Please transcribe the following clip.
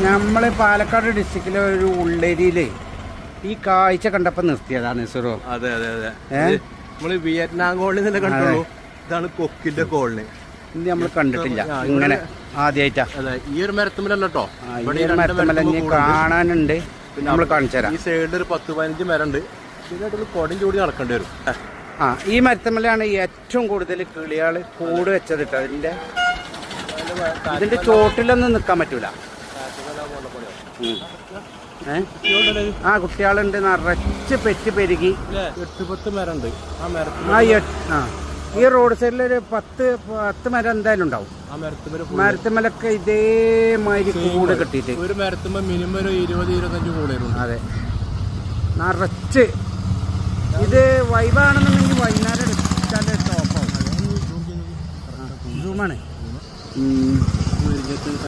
നമ്മള് പാലക്കാട് ഡിസ്ട്രിക്റ്റിലെ ഒരു ഉള്ളേരിയില് ഈ കാഴ്ച കണ്ടപ്പോ നിർത്തിയതാണ് സുറോ. അതെ അതെ അതെ. നമ്മള് വിയറ്റ്നാം കോളനി തന്നെ കണ്ടുള്ളൂ. ഇതാണ് കൊക്കിന്റെ കോളനി. ഇത് നമ്മൾ കണ്ടിട്ടില്ല ഇങ്ങനെ ആദ്യമായിട്ടാ. അതെ, ഈ ഒരു മരത്തുമല്ലോ ഈ ഒരു മരത്തുമല കാണാനുണ്ട്, നമ്മൾ കാണിച്ചു തരാം. ഈ സൈഡിൽ ഒരു 10-15 മരമുണ്ട്. ഇതിനായിട്ട് കൊടയും ചൂടി നടക്കേണ്ടി വരും. ഈ മരത്തുമലയാണ് ഏറ്റവും കൂടുതൽ കിളിയാള് കൂട് വെച്ചത് കേട്ടോ. ഇതിന്റെ ചോട്ടിലൊന്നും നിക്കാൻ പറ്റൂല. കുട്ടികളുണ്ട്, നിറച്ച് പെറ്റ് പെരുകി 8-10 മരമുണ്ട്. ഈ റോഡ് സൈഡിൽ ഒരു 10 മരം എന്തായാലും ഉണ്ടാവും. മരത്തുമലൊക്കെ ഇതേമാതിരി കൂട് കെട്ടിയിട്ട് ഒരു മരത്തുമ്പോ മിനിമം ഒരു 20-25 കൂടും. അതെ, നിറച്ച്. ഇത് വൈബാണെന്നുണ്ടെങ്കിൽ വൈകുന്നേരം എടുത്താൽ ടോപ്പാവും. സൂമാണ്.